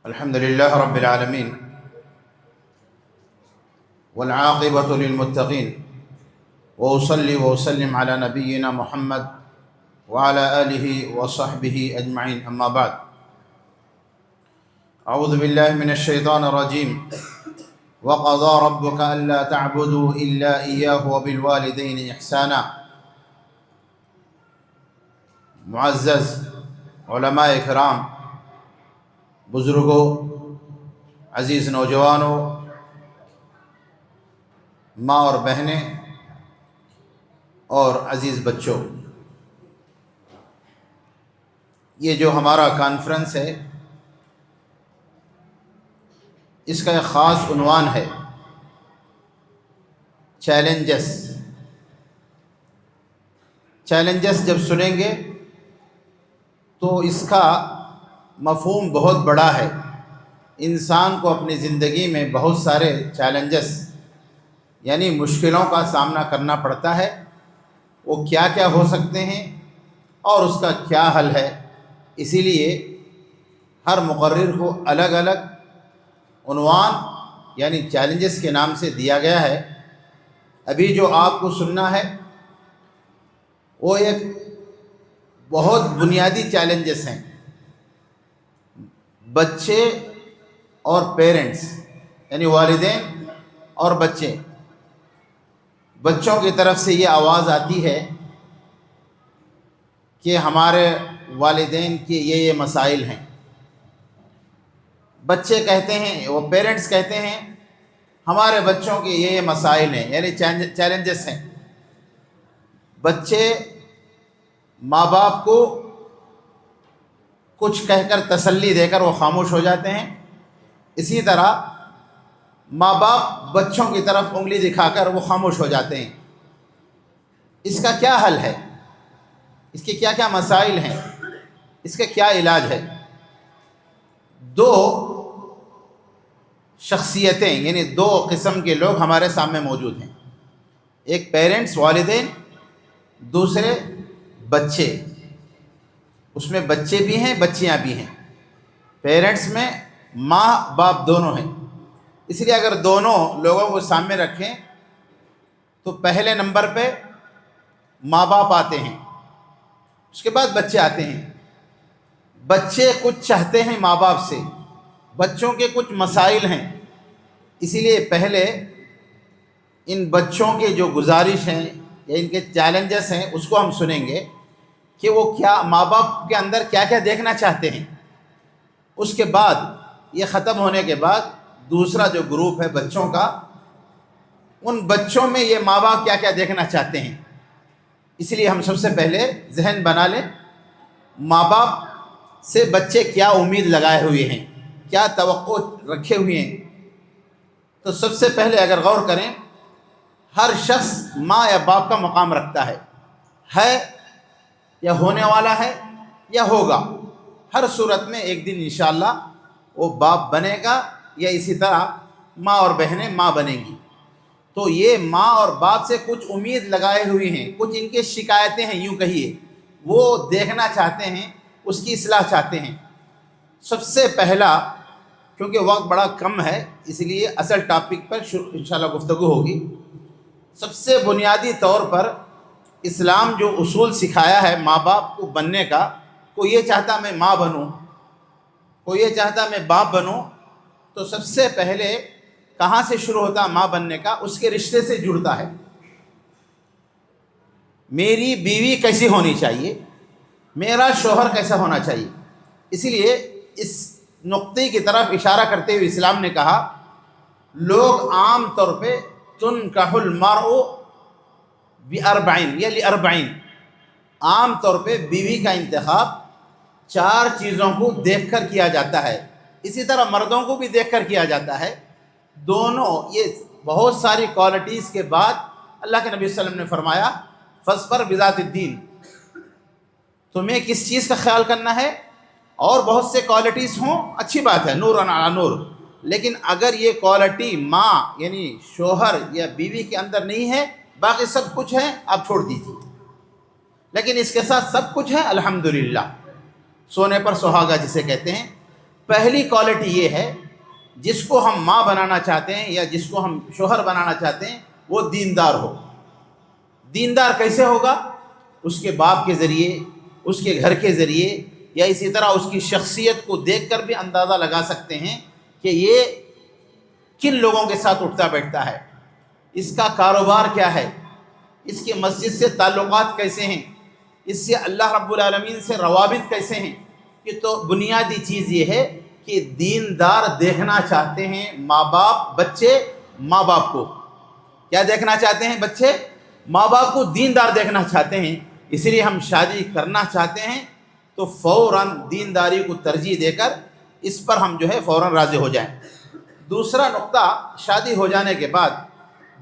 الحمد لله رب العالمين والعاقبة للمتقين وأصلي وأسلم على نبينا محمد وعلى آله وصحبه أجمعين أما بعد أعوذ بالله من الشيطان الرجيم وقضى ربك ألا تعبدوا إلا إياه وبالوالدين إحسانا. معزز علماء کرام، بزرگوں، عزیز نوجوانوں، ماں اور بہنیں اور عزیز بچوں، یہ جو ہمارا کانفرنس ہے اس کا ایک خاص عنوان ہے چیلنجز. چیلنجز جب سنیں گے تو اس کا مفہوم بہت بڑا ہے. انسان کو اپنی زندگی میں بہت سارے چیلنجز یعنی مشکلوں کا سامنا کرنا پڑتا ہے. وہ کیا کیا ہو سکتے ہیں اور اس کا کیا حل ہے. اسی لیے ہر مقرر کو الگ الگ عنوان یعنی چیلنجز کے نام سے دیا گیا ہے. ابھی جو آپ کو سننا ہے وہ ایک بہت بنیادی چیلنجز ہیں. بچے اور پیرنٹس یعنی والدین اور بچے، بچوں کی طرف سے یہ آواز آتی ہے کہ ہمارے والدین کے یہ مسائل ہیں. بچے کہتے ہیں، وہ پیرنٹس کہتے ہیں ہمارے بچوں کے یہ مسائل ہیں یعنی چیلنجز ہیں. بچے ماں باپ کو کچھ کہہ کر تسلی دے کر وہ خاموش ہو جاتے ہیں. اسی طرح ماں باپ بچوں کی طرف انگلی دکھا کر وہ خاموش ہو جاتے ہیں. اس کا کیا حل ہے؟ اس کے کیا کیا مسائل ہیں؟ اس کا کیا علاج ہے؟ دو شخصیتیں یعنی دو قسم کے لوگ ہمارے سامنے موجود ہیں. ایک پیرنٹس والدین، دوسرے بچے. اس میں بچے بھی ہیں بچیاں بھی ہیں. پیرنٹس میں ماں باپ دونوں ہیں. اس لیے اگر دونوں لوگوں کو سامنے رکھیں تو پہلے نمبر پہ ماں باپ آتے ہیں، اس کے بعد بچے آتے ہیں. بچے کچھ چاہتے ہیں ماں باپ سے، بچوں کے کچھ مسائل ہیں. اسی لیے پہلے ان بچوں کے جو گزارش ہیں یا ان کے چیلنجز ہیں اس کو ہم سنیں گے کہ وہ کیا ماں باپ کے اندر کیا کیا دیکھنا چاہتے ہیں. اس کے بعد یہ ختم ہونے کے بعد دوسرا جو گروپ ہے بچوں کا، ان بچوں میں یہ ماں باپ کیا کیا دیکھنا چاہتے ہیں. اس لیے ہم سب سے پہلے ذہن بنا لیں ماں باپ سے بچے کیا امید لگائے ہوئے ہیں، کیا توقع رکھے ہوئے ہیں. تو سب سے پہلے اگر غور کریں، ہر شخص ماں یا باپ کا مقام رکھتا ہے یا ہونے والا ہے یا ہوگا. ہر صورت میں ایک دن انشاءاللہ وہ باپ بنے گا یا اسی طرح ماں اور بہنیں ماں بنیں گی. تو یہ ماں اور باپ سے کچھ امید لگائے ہوئے ہیں، کچھ ان کے شکایتیں ہیں یوں کہیے، وہ دیکھنا چاہتے ہیں، اس کی اصلاح چاہتے ہیں. سب سے پہلا، کیونکہ وقت بڑا کم ہے اس لیے اصل ٹاپک پر انشاءاللہ گفتگو ہوگی. سب سے بنیادی طور پر اسلام جو اصول سکھایا ہے ماں باپ کو بننے کا، کوئی یہ چاہتا میں ماں بنوں، کوئی یہ چاہتا میں باپ بنوں، تو سب سے پہلے کہاں سے شروع ہوتا ماں بننے کا؟ اس کے رشتے سے جڑتا ہے. میری بیوی کیسی ہونی چاہیے، میرا شوہر کیسا ہونا چاہیے. اسی لیے اس نقطے کی طرف اشارہ کرتے ہوئے اسلام نے کہا لوگ عام طور پہ تنکح المرء باربعین یا لاربعین، عام طور پہ بیوی کا انتخاب 4 چیزوں کو دیکھ کر کیا جاتا ہے. اسی طرح مردوں کو بھی دیکھ کر کیا جاتا ہے. دونوں یہ بہت ساری کوالٹیز کے بعد اللہ کے نبی صلی اللہ علیہ وسلم نے فرمایا فاظفر بذات الدین، تمہیں کس چیز کا خیال کرنا ہے. اور بہت سے کوالٹیز ہوں اچھی بات ہے، نور علی نور، لیکن اگر یہ کوالٹی ماں یعنی شوہر یا بیوی کے اندر نہیں ہے، باقی سب کچھ ہے آپ چھوڑ دیجیے. لیکن اس کے ساتھ سب کچھ ہے الحمدللہ، سونے پر سہاگا جسے کہتے ہیں. پہلی کوالٹی یہ ہے، جس کو ہم ماں بنانا چاہتے ہیں یا جس کو ہم شوہر بنانا چاہتے ہیں وہ دیندار ہو۔ دیندار کیسے ہوگا؟ اس کے باپ کے ذریعے، اس کے گھر کے ذریعے، یا اسی طرح اس کی شخصیت کو دیکھ کر بھی اندازہ لگا سکتے ہیں کہ یہ کن لوگوں کے ساتھ اٹھتا بیٹھتا ہے، اس کا کاروبار کیا ہے، اس کے مسجد سے تعلقات کیسے ہیں، اس سے اللہ رب العالمین سے روابط کیسے ہیں۔ یہ تو بنیادی چیز یہ ہے کہ دیندار دیکھنا چاہتے ہیں ماں باپ، بچے ماں باپ کو کیا دیکھنا چاہتے ہیں؟ بچے ماں باپ کو دیندار دیکھنا چاہتے ہیں۔ اس لیے ہم شادی کرنا چاہتے ہیں تو فوراً دینداری کو ترجیح دے کر اس پر ہم جو ہے فوراً راضی ہو جائیں۔ دوسرا نقطہ، شادی ہو جانے کے بعد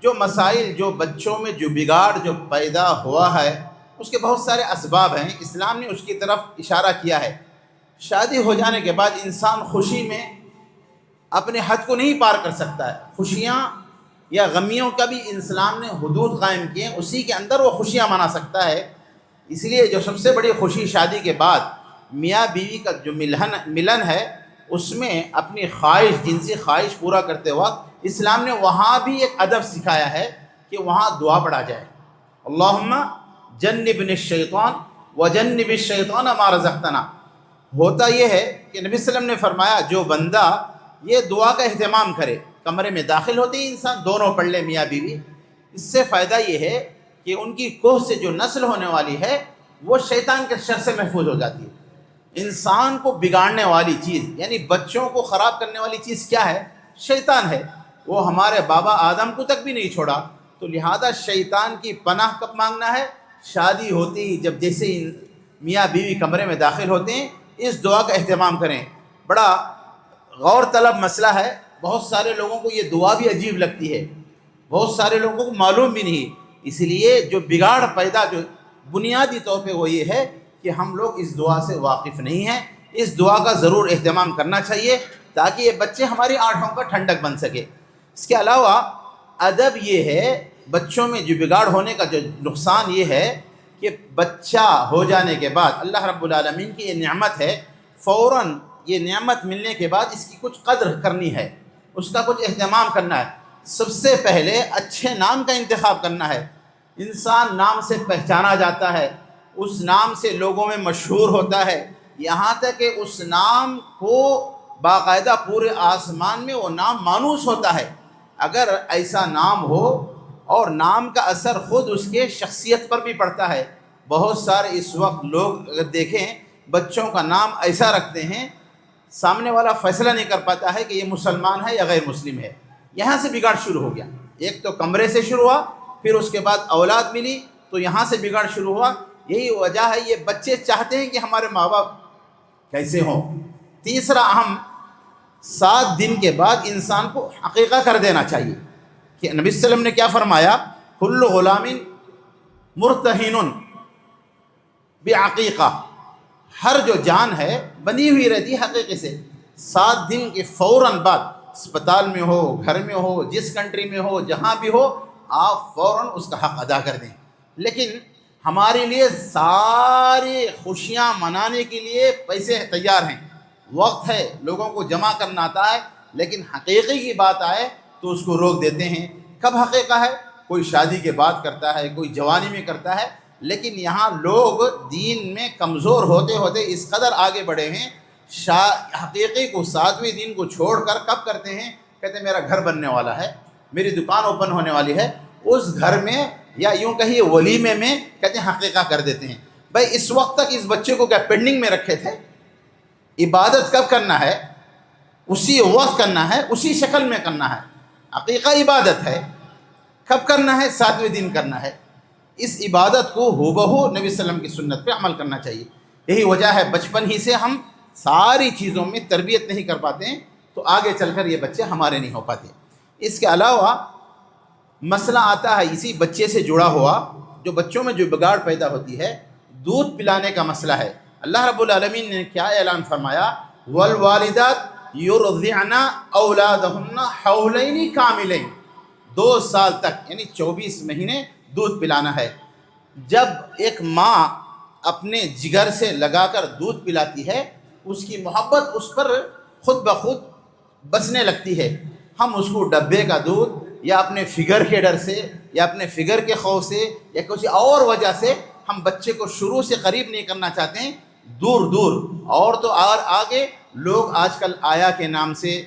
جو مسائل، جو بچوں میں جو بگاڑ جو پیدا ہوا ہے، اس کے بہت سارے اسباب ہیں، اسلام نے اس کی طرف اشارہ کیا ہے۔ شادی ہو جانے کے بعد انسان خوشی میں اپنے حد کو نہیں پار کر سکتا ہے۔ خوشیاں یا غمیوں کا بھی اسلام نے حدود قائم کیے ہیں، اسی کے اندر وہ خوشیاں منا سکتا ہے۔ اس لیے جو سب سے بڑی خوشی شادی کے بعد میاں بیوی کا جو ملن ہے، اس میں اپنی خواہش، جنسی خواہش پورا کرتے وقت اسلام نے وہاں بھی ایک ادب سکھایا ہے کہ وہاں دعا پڑھا جائے، اللہم جنبنی الشیطان وجنب الشیطان ما رزقتنا۔ ہوتا یہ ہے کہ نبی صلی اللہ علیہ وسلم نے فرمایا جو بندہ یہ دعا کا اہتمام کرے، کمرے میں داخل ہوتے ہی انسان دونوں پڑھ لے میاں بیوی، اس سے فائدہ یہ ہے کہ ان کی کوہ سے جو نسل ہونے والی ہے وہ شیطان کے شر سے محفوظ ہو جاتی ہے۔ انسان کو بگاڑنے والی چیز، یعنی بچوں کو خراب کرنے والی چیز کیا ہے؟ شیطان ہے۔ وہ ہمارے بابا آدم کو تک بھی نہیں چھوڑا، تو لہذا شیطان کی پناہ کب مانگنا ہے؟ شادی ہوتی ہی، جب جیسے میاں بیوی کمرے میں داخل ہوتے ہیں اس دعا کا اہتمام کریں۔ بڑا غور طلب مسئلہ ہے، بہت سارے لوگوں کو یہ دعا بھی عجیب لگتی ہے، بہت سارے لوگوں کو معلوم بھی نہیں۔ اس لیے جو بگاڑ پیدا جو بنیادی طور پہ وہ یہ ہے کہ ہم لوگ اس دعا سے واقف نہیں ہیں۔ اس دعا کا ضرور اہتمام کرنا چاہیے تاکہ یہ بچے ہماری آنکھوں کا ٹھنڈک بن سکے۔ اس کے علاوہ ادب یہ ہے، بچوں میں جو بگاڑ ہونے کا جو نقصان یہ ہے کہ بچہ ہو جانے کے بعد اللہ رب العالمین کی یہ نعمت ہے، فوراً یہ نعمت ملنے کے بعد اس کی کچھ قدر کرنی ہے، اس کا کچھ اہتمام کرنا ہے۔ سب سے پہلے اچھے نام کا انتخاب کرنا ہے۔ انسان نام سے پہچانا جاتا ہے، اس نام سے لوگوں میں مشہور ہوتا ہے، یہاں تک کہ اس نام کو باقاعدہ پورے آسمان میں وہ نام مانوس ہوتا ہے۔ اگر ایسا نام ہو اور نام کا اثر خود اس کے شخصیت پر بھی پڑتا ہے، بہت سارے اس وقت لوگ اگر دیکھیں بچوں کا نام ایسا رکھتے ہیں سامنے والا فیصلہ نہیں کر پاتا ہے کہ یہ مسلمان ہے یا غیر مسلم ہے۔ یہاں سے بگاڑ شروع ہو گیا، ایک تو کمرے سے شروع ہوا، پھر اس کے بعد اولاد ملی تو یہاں سے بگاڑ شروع ہوا۔ یہی وجہ ہے، یہ بچے چاہتے ہیں کہ ہمارے ماں باپ کیسے ہوں۔ تیسرا اہم، 7 دن کے بعد انسان کو عقیقہ کر دینا چاہیے کہ نبی صلی اللہ علیہ وسلم نے کیا فرمایا؟ کل غلام مرتہن بعقیقہ، ہر جو جان ہے بنی ہوئی رہتی ہے حقیقے سے۔ 7 دن کے فوراً بعد، اسپتال میں ہو، گھر میں ہو، جس کنٹری میں ہو، جہاں بھی ہو، آپ فوراً اس کا حق ادا کر دیں۔ لیکن ہمارے لیے ساری خوشیاں منانے کے لیے پیسے تیار ہیں، وقت ہے، لوگوں کو جمع کرنا آتا ہے، لیکن حقیقی کی بات آئے تو اس کو روک دیتے ہیں۔ کب حقیقہ ہے؟ کوئی شادی کے بعد کرتا ہے، کوئی جوانی میں کرتا ہے، لیکن یہاں لوگ دین میں کمزور ہوتے ہوتے اس قدر آگے بڑھے ہیں، حقیقی کو 7ویں دن کو چھوڑ کر کب کرتے ہیں؟ کہتے ہیں میرا گھر بننے والا ہے، میری دکان اوپن ہونے والی ہے، اس گھر میں یا یوں کہیے ولیمے میں کہتے ہیں حقیقہ کر دیتے ہیں۔ بھائی اس وقت تک اس بچے کو کیا پینڈنگ میں رکھے تھے؟ عبادت کب کرنا ہے؟ اسی وقت کرنا ہے، اسی شکل میں کرنا ہے۔ عقیقہ عبادت ہے، کب کرنا ہے؟ 7ویں دن کرنا ہے۔ اس عبادت کو ہو نبی صلی اللہ علیہ وسلم کی سنت پہ عمل کرنا چاہیے۔ یہی وجہ ہے بچپن ہی سے ہم ساری چیزوں میں تربیت نہیں کر پاتے ہیں تو آگے چل کر یہ بچے ہمارے نہیں ہو پاتے۔ اس کے علاوہ مسئلہ آتا ہے اسی بچے سے جڑا ہوا، جو بچوں میں جو بگاڑ پیدا ہوتی ہے، دودھ پلانے کا مسئلہ ہے۔ اللہ رب العالمین نے کیا اعلان فرمایا؟ والوالدات یرضعن اولادہن حولین کاملین، 2 سال تک یعنی 24 مہینے دودھ پلانا ہے۔ جب ایک ماں اپنے جگر سے لگا کر دودھ پلاتی ہے، اس کی محبت اس پر خود بخود بسنے لگتی ہے. ہم اس کو ڈبے کا دودھ یا اپنے فگر کے ڈر سے یا اپنے فگر کے خوف سے یا کسی اور وجہ سے ہم بچے کو شروع سے قریب نہیں کرنا چاہتے ہیں، دور دور. اور تو اور آگے لوگ آج کل آیا کے نام سے،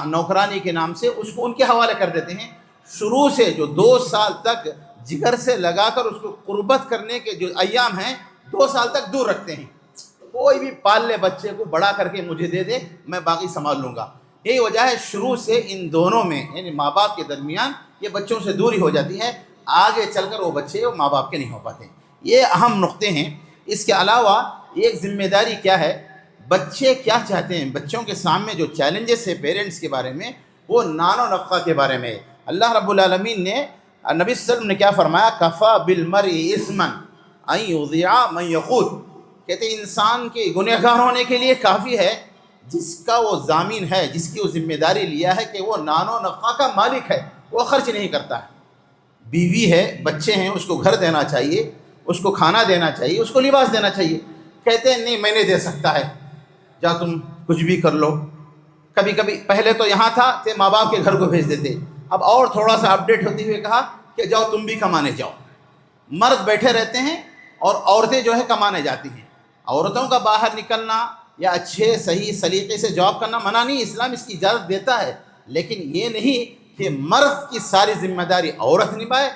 نوکرانی کے نام سے اس کو ان کے حوالے کر دیتے ہیں. شروع سے جو 2 سال تک جگر سے لگا کر اس کو قربت کرنے کے جو ایام ہیں 2 سال تک دور رکھتے ہیں. کوئی بھی پال لے بچے کو، بڑا کر کے مجھے دے دے، میں باقی سنبھال لوں گا. یہی وجہ ہے شروع سے ان دونوں میں یعنی ماں باپ کے درمیان یہ بچوں سے دوری ہو جاتی ہے. آگے چل کر وہ بچے وہ ماں باپ کے نہیں ہو پاتے. یہ اہم نقطے ہیں. اس کے علاوہ ایک ذمہ داری کیا ہے، بچے کیا چاہتے ہیں. بچوں کے سامنے جو چیلنجز ہے پیرنٹس کے بارے میں، وہ نان و نفقہ کے بارے میں. اللہ رب العالمین نے، نبی صلی اللہ علیہ وسلم نے کیا فرمایا، کفا بالمرء اثما ان یضیع من یقوت. کہتے ہیں انسان کے گنہگار ہونے کے لیے کافی ہے جس کا وہ ضامین ہے، جس کی وہ ذمہ داری لیا ہے کہ وہ نان و نفقہ کا مالک ہے، وہ خرچ نہیں کرتا ہے. بیوی ہے، بچے ہیں، اس کو گھر دینا چاہیے، اس کو کھانا دینا چاہیے، اس کو لباس دینا چاہیے. کہتے ہیں نہیں میں نہیں دے سکتا ہے، جا تم کچھ بھی کر لو. کبھی کبھی پہلے تو یہاں تھا کہ ماں باپ کے گھر کو بھیج دیتے، اب اور تھوڑا سا اپڈیٹ ہوتے ہوئے کہا کہ جاؤ تم بھی کمانے جاؤ. مرد بیٹھے رہتے ہیں اور عورتیں جو ہے کمانے جاتی ہیں. عورتوں کا باہر نکلنا یا اچھے صحیح سلیقے سے جاب کرنا منع نہیں، اسلام اس کی اجازت دیتا ہے، لیکن یہ نہیں کہ مرد کی ساری ذمہ داری عورت نبھائے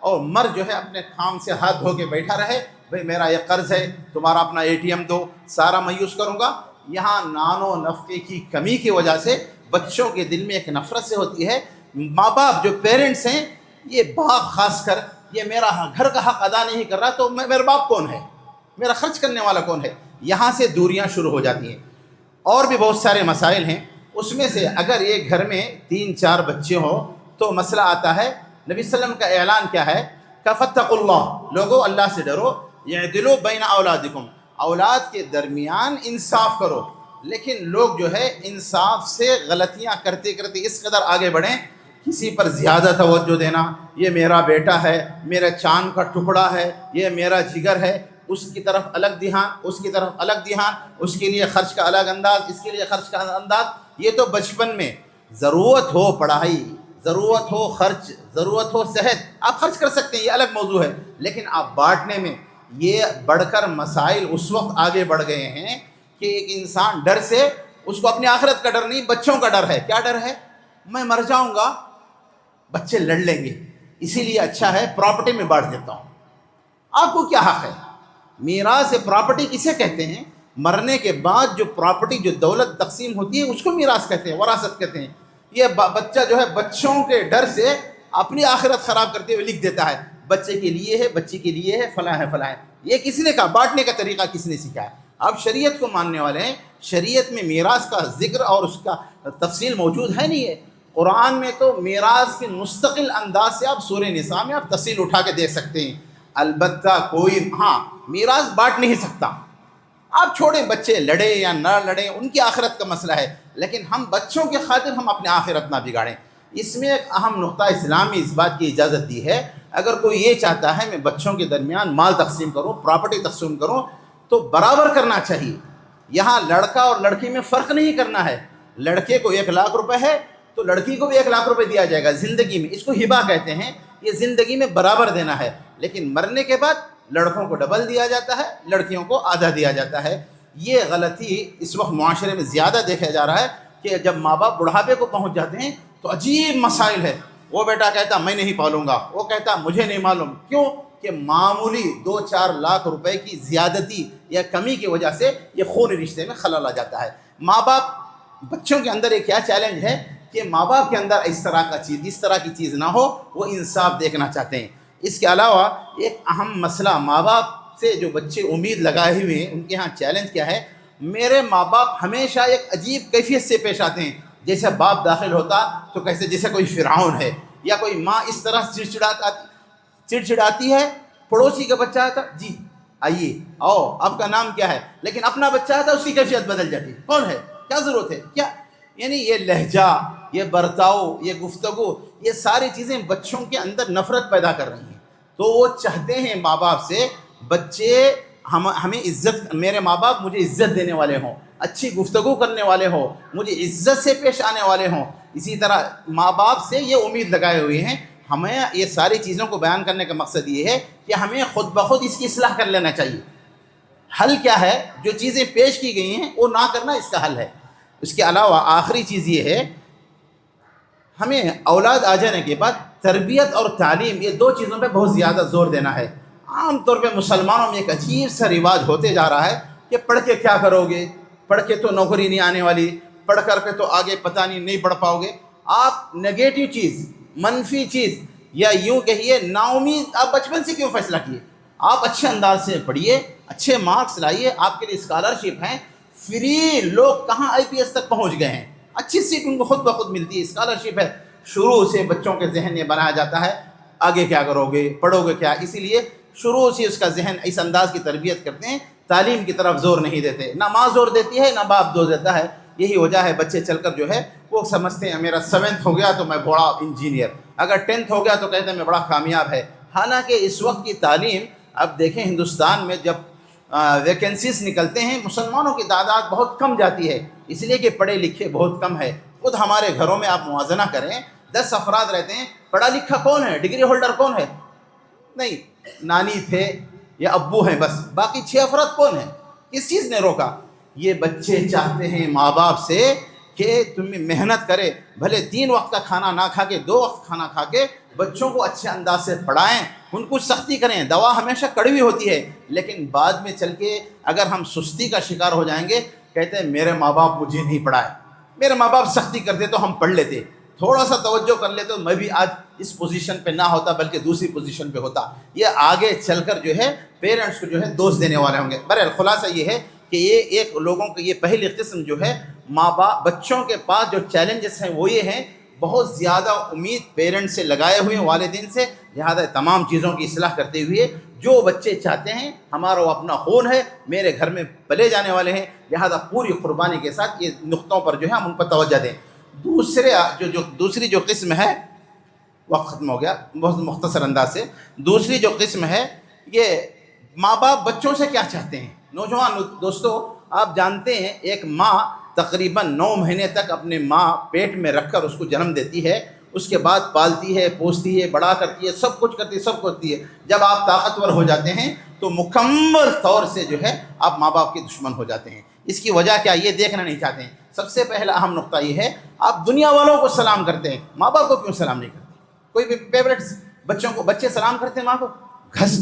اور مرد جو ہے اپنے کام سے ہاتھ دھو کے بیٹھا رہے، بھئی میرا یہ قرض ہے، تمہارا اپنا ATM دو، سارا میں یوز کروں گا. یہاں نان و نفقے کی کمی کی وجہ سے بچوں کے دل میں ایک نفرت سے ہوتی ہے. ماں باپ جو پیرنٹس ہیں، یہ باپ خاص کر یہ میرا گھر کا حق ادا نہیں کر رہا تو میرا باپ کون ہے، میرا خرچ کرنے والا کون ہے. یہاں سے دوریاں شروع ہو جاتی ہیں. اور بھی بہت سارے مسائل ہیں. اس میں سے اگر ایک گھر میں 3-4 بچے ہوں تو مسئلہ آتا ہے. نبی صلی اللہ علیہ وسلم کا اعلان کیا ہے کہ فاتقوا اللہ، لوگو اللہ سے ڈرو، یعدلوا بین اولادکم، اولاد کے درمیان انصاف کرو. لیکن لوگ جو ہے انصاف سے غلطیاں کرتے کرتے اس قدر آگے بڑھیں، کسی پر زیادہ توجہ دینا، یہ میرا بیٹا ہے، میرا چاند کا ٹکڑا ہے، یہ میرا جگر ہے، اس کی طرف الگ دھیان، اس کی طرف الگ دھیان، اس کے لیے خرچ کا الگ انداز، اس کے لیے خرچ کا انداز. یہ تو بچپن میں. ضرورت ہو پڑھائی، ضرورت ہو خرچ، ضرورت ہو صحت، آپ خرچ کر سکتے ہیں، یہ الگ موضوع ہے. لیکن آپ بانٹنے میں یہ بڑھ کر مسائل اس وقت آگے بڑھ گئے ہیں کہ ایک انسان ڈر سے، اس کو اپنی آخرت کا ڈر نہیں، بچوں کا ڈر ہے. کیا ڈر ہے؟ میں مر جاؤں گا، بچے لڑ لیں گے، اسی لیے اچھا ہے پراپرٹی میں بانٹ دیتا ہوں. آپ کو کیا حق ہے؟ میراث پراپرٹی کسے کہتے ہیں؟ مرنے کے بعد جو پراپرٹی، جو دولت تقسیم ہوتی ہے اس کو میراث کہتے ہیں، وراثت کہتے ہیں. یہ بچہ جو ہے بچوں کے ڈر سے اپنی آخرت خراب کرتے ہوئے لکھ دیتا ہے، بچے کے لیے ہے، بچی کے لیے ہے، فلاں ہے فلاں ہے. یہ کس نے کہا؟ بانٹنے کا طریقہ کس نے سکھایا؟ آپ شریعت کو ماننے والے ہیں، شریعت میں میراث کا ذکر اور اس کا تفصیل موجود ہے نہیں ہے. قرآن میں تو میراث کے مستقل انداز سے آپ سورہ نساء میں آپ تفصیل اٹھا کے دیکھ سکتے ہیں. البتہ کوئی میراث بانٹ نہیں سکتا. آپ چھوڑیں بچے لڑے یا نہ لڑیں، ان کی آخرت کا مسئلہ ہے، لیکن ہم بچوں کے خاطر ہم اپنی آخرت نہ بگاڑیں. اس میں ایک اہم نقطہ اسلام میں اس بات کی اجازت دی ہے، اگر کوئی یہ چاہتا ہے میں بچوں کے درمیان مال تقسیم کروں، پراپرٹی تقسیم کروں، تو برابر کرنا چاہیے. یہاں لڑکا اور لڑکی میں فرق نہیں کرنا ہے. لڑکے کو 1,00,000 روپے ہے تو لڑکی کو بھی 1,00,000 روپے دیا جائے گا زندگی میں. اس کو ہبہ کہتے ہیں. یہ زندگی میں برابر دینا ہے، لیکن مرنے کے بعد لڑکوں کو ڈبل دیا جاتا ہے، لڑکیوں کو آدھا دیا جاتا ہے. یہ غلطی اس وقت معاشرے میں زیادہ دیکھا جا رہا ہے کہ جب ماں باپ بڑھاپے کو پہنچ جاتے ہیں تو عجیب مسائل ہے. وہ بیٹا کہتا میں نہیں پالوں گا، وہ کہتا مجھے نہیں معلوم. کیوں؟ کہ معمولی 2-4 لاکھ روپے کی زیادتی یا کمی کی وجہ سے یہ خون رشتے میں خلل آ جاتا ہے. ماں باپ، بچوں کے اندر ایک کیا چیلنج ہے کہ ماں باپ کے اندر اس طرح کی چیز نہ ہو، وہ انصاف دیکھنا چاہتے ہیں. اس کے علاوہ ایک اہم مسئلہ، ماں باپ سے جو بچے امید لگائے ہوئے ہیں ان کے ہاں چیلنج کیا ہے؟ میرے ماں باپ ہمیشہ ایک عجیب کیفیت سے پیش آتے ہیں. جیسے باپ داخل ہوتا تو جیسے کوئی فرعون ہے، یا کوئی ماں اس طرح چڑچڑاتی ہے. پڑوسی کا بچہ آتا، جی آئیے آؤ آپ کا نام کیا ہے، لیکن اپنا بچہ آتا اس کی کیفیت بدل جاتی. کون ہے؟ کیا ضرورت ہے؟ کیا یعنی یہ لہجہ، یہ برتاؤ، یہ گفتگو، یہ ساری چیزیں بچوں کے اندر نفرت پیدا کر رہی ہیں. تو وہ چاہتے ہیں ماں باپ سے بچے ہمیں عزت، میرے ماں باپ مجھے عزت دینے والے ہوں، اچھی گفتگو کرنے والے ہوں، مجھے عزت سے پیش آنے والے ہوں. اسی طرح ماں باپ سے یہ امید لگائے ہوئے ہیں. ہمیں یہ ساری چیزوں کو بیان کرنے کا مقصد یہ ہے کہ ہمیں خود بخود اس کی اصلاح کر لینا چاہیے. حل کیا ہے؟ جو چیزیں پیش کی گئی ہیں وہ نہ کرنا اس کا حل ہے. اس کے علاوہ آخری چیز یہ ہے، ہمیں اولاد آ جانے کے بعد تربیت اور تعلیم، یہ دو چیزوں پہ بہت زیادہ زور دینا ہے. عام طور پہ مسلمانوں میں ایک عجیب سا رواج ہوتے جا رہا ہے کہ پڑھ کے کیا کرو گے، پڑھ کے تو نوکری نہیں آنے والی، پڑھ کر کے تو آگے پتہ نہیں پڑھ پاؤ گے. آپ نگیٹو چیز، منفی چیز، یا یوں کہیے نا امید، آپ بچپن سے کیوں فیصلہ کیے؟ آپ اچھے انداز سے پڑھیے، اچھے مارکس لائیے، آپ کے لیے اسکالرشپ ہیں. فری لوگ کہاں IPS تک پہنچ گئے ہیں، اچھی سیٹ ان کو خود بخود ملتی ہے، اسکالرشپ ہے. شروع سے بچوں کے ذہن یہ بنایا جاتا ہے آگے کیا کرو گے، پڑھو گے کیا. اسی لیے شروع سے اس کا ذہن اس انداز کی تربیت کرتے ہیں، تعلیم کی طرف زور نہیں دیتے. نہ ماں زور دیتی ہے، نہ باپ زور دیتا ہے. یہی وجہ ہے بچے چل کر جو ہے وہ سمجھتے ہیں میرا 7th ہو گیا تو میں بڑا انجینئر، اگر 10th ہو گیا تو کہتے ہیں میں بڑا کامیاب ہے. حالانکہ اس وقت کی تعلیم، اب دیکھیں ہندوستان میں جب ویکنسیز نکلتے ہیں، مسلمانوں کی تعداد بہت کم جاتی ہے، اس لیے کہ پڑھے لکھے بہت کم ہے. خود ہمارے گھروں میں آپ موازنہ کریں، 10 افراد رہتے ہیں، پڑھا لکھا کون ہے؟ ڈگری ہولڈر کون ہے؟ نہیں، نانی تھے یا ابو ہیں بس، باقی 6 افراد کون ہیں؟ کس چیز نے روکا؟ یہ بچے چاہتے ہیں ماں باپ سے کہ تم محنت کرے، بھلے 3 وقت کا کھانا نہ کھا کے 2 وقت کھانا کھا کے بچوں کو اچھے انداز سے پڑھائیں، ان کو سختی کریں. دوا ہمیشہ کڑوی ہوتی ہے، لیکن بعد میں چل کے اگر ہم سستی کا شکار ہو جائیں گے، کہتے ہیں میرے ماں باپ مجھے نہیں پڑھائے، میرے ماں باپ سختی کرتے تو ہم پڑھ لیتے، تھوڑا سا توجہ کر لیتے تو میں بھی آج اس پوزیشن پہ نہ ہوتا بلکہ دوسری پوزیشن پہ ہوتا. یہ آگے چل کر جو ہے پیرنٹس کو جو ہے دوست دینے والے ہوں گے. بہرحال خلاصہ یہ ہے کہ یہ ایک لوگوں کی یہ پہلی قسم جو ہے ماں باپ، بچوں کے پاس جو چیلنجز ہیں وہ یہ ہیں، بہت زیادہ امید پیرنٹس سے لگائے ہوئے والدین سے. لہذا تمام چیزوں کی اصلاح کرتے ہوئے جو بچے چاہتے ہیں ہمارا وہ اپنا خون ہے، میرے گھر میں پلے جانے والے ہیں، لہذا پوری قربانی کے ساتھ یہ نقطوں پر جو ہے ہم ان پر توجہ دیں. دوسری جو قسم ہے، وقت ختم ہو گیا، بہت مختصر انداز سے. دوسری جو قسم ہے، یہ ماں باپ بچوں سے کیا چاہتے ہیں. نوجوان دوستو، آپ جانتے ہیں ایک ماں تقریباً 9 مہینے تک اپنے ماں پیٹ میں رکھ کر اس کو جنم دیتی ہے، اس کے بعد پالتی ہے، پوستی ہے، بڑا کرتی ہے، سب کچھ کرتی ہے، سب کچھ کرتی ہے. جب آپ طاقتور ہو جاتے ہیں تو مکمل طور سے جو ہے آپ ماں باپ کے دشمن ہو جاتے ہیں. اس کی وجہ کیا؟ یہ دیکھنا نہیں چاہتے ہیں. سب سے پہلا اہم نقطہ یہ ہے، آپ دنیا والوں کو سلام کرتے ہیں، ماں باپ کو کیوں سلام نہیں کرتے؟ کوئی بھی فیوریٹس بچوں کو، بچے سلام کرتے ہیں ماں کو، گھس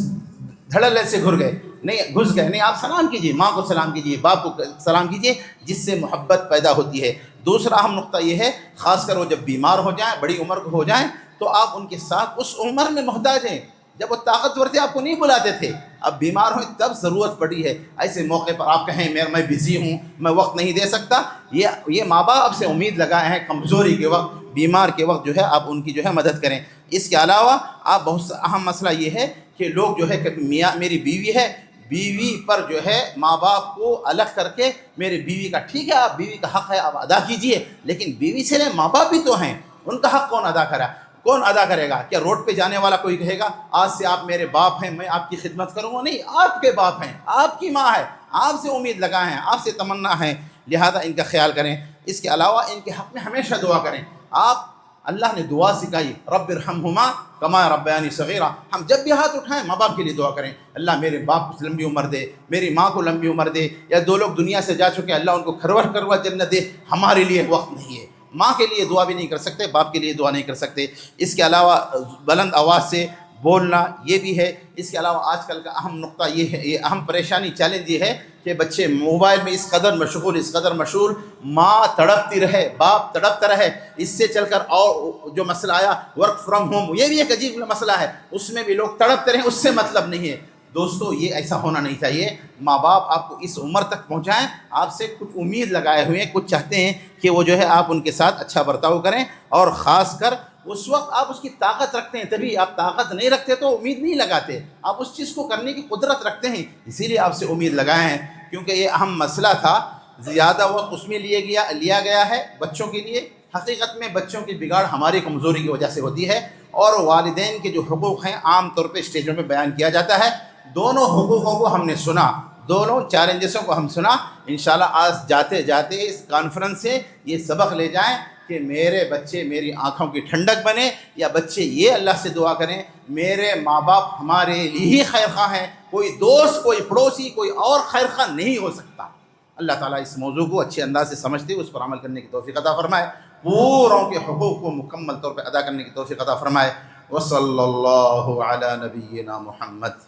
دھڑل سے گھس گئے نہیں، آپ سلام کیجیے، ماں کو سلام کیجیے، باپ کو سلام کیجیے، جس سے محبت پیدا ہوتی ہے. دوسرا اہم نقطہ یہ ہے، خاص کر وہ جب بیمار ہو جائیں، بڑی عمر کو ہو جائیں، تو آپ ان کے ساتھ اس عمر میں محتاج ہیں. جب وہ طاقتور تھے آپ کو نہیں بلاتے تھے، اب بیمار ہوئے تب ضرورت پڑی ہے، ایسے موقع پر آپ کہیں میں بزی ہوں، میں وقت نہیں دے سکتا. یہ ماں باپ سے امید لگائے ہیں کمزوری کے وقت، بیمار کے وقت جو ہے آپ ان کی جو ہے مدد کریں. اس کے علاوہ آپ بہت اہم مسئلہ یہ ہے کہ لوگ جو ہے کہ میری بیوی ہے، بیوی پر جو ہے ماں باپ کو الگ کر کے میری بیوی کا، ٹھیک ہے آپ بیوی کا حق ہے آپ ادا کیجئے، لیکن بیوی سے ماں باپ بھی تو ہیں، ان کا حق کون ادا کرے گا؟ کیا روڈ پہ جانے والا کوئی کہے گا آج سے آپ میرے باپ ہیں، میں آپ کی خدمت کروں گا؟ نہیں، آپ کے باپ ہیں، آپ کی ماں ہے، آپ سے امید لگائے ہیں، آپ سے تمنا ہے، لہذا ان کا خیال کریں. اس کے علاوہ ان کے حق میں ہمیشہ دعا کریں. اللہ نے دعا سکھائی، رب ارحمہما کما ربیانی صغیرا. ہم جب بھی ہاتھ اٹھائیں ماں باپ کے لیے دعا کریں، اللہ میرے باپ کو لمبی عمر دے، میری ماں کو لمبی عمر دے، یا 2 لوگ دنیا سے جا چکے اللہ ان کو کھرور جنت دے. ہمارے لیے وقت نہیں ہے، ماں کے لیے دعا بھی نہیں کر سکتے، باپ کے لیے دعا نہیں کر سکتے. اس کے علاوہ بلند آواز سے بولنا یہ بھی ہے. اس کے علاوہ آج کل کا اہم نقطہ یہ ہے، یہ اہم پریشانی، چیلنج یہ ہے کہ بچے موبائل میں اس قدر مشغول، ماں تڑپتی رہے، باپ تڑپتا رہے. اس سے چل کر اور جو مسئلہ آیا ورک فرام ہوم، یہ بھی ایک عجیب مسئلہ ہے، اس میں بھی لوگ تڑپتے رہیں، اس سے مطلب نہیں ہے. دوستو یہ ایسا ہونا نہیں چاہیے. ماں باپ آپ کو اس عمر تک پہنچائیں، آپ سے کچھ امید لگائے ہوئے ہیں، کچھ چاہتے ہیں کہ وہ جو ہے آپ ان کے ساتھ اچھا برتاؤ کریں، اور خاص کر اس وقت آپ اس کی طاقت رکھتے ہیں. تبھی آپ طاقت نہیں رکھتے تو امید نہیں لگاتے، آپ اس چیز کو کرنے کی قدرت رکھتے ہیں، اسی لیے آپ سے امید لگائے ہیں. کیونکہ یہ اہم مسئلہ تھا، زیادہ وقت اس میں لیا گیا ہے بچوں کے لیے. حقیقت میں بچوں کی بگاڑ ہماری کمزوری کی وجہ سے ہوتی ہے، اور والدین کے جو حقوق ہیں عام طور پہ اسٹیجوں پہ بیان کیا جاتا ہے. دونوں حقوقوں کو ہم نے سنا، دونوں چیلنجزوں کو ہم سنا۔ انشاءاللہ آج جاتے جاتے اس کانفرنس سے یہ سبق لے جائیں کہ میرے بچے میری آنکھوں کی ٹھنڈک بنے، یا بچے یہ اللہ سے دعا کریں میرے ماں باپ ہمارے لیے ہی خیر خواہ ہیں، کوئی دوست، کوئی پڑوسی، کوئی اور خیر خواہ نہیں ہو سکتا۔ اللہ تعالیٰ اس موضوع کو اچھے انداز سے سمجھتے ہوئے اس پر عمل کرنے کی توفیق عطا فرمائے، پوروں کے حقوق کو مکمل طور پہ ادا کرنے کی توفیق عطا فرمائے۔ وصلی اللہ علی نبینا محمد۔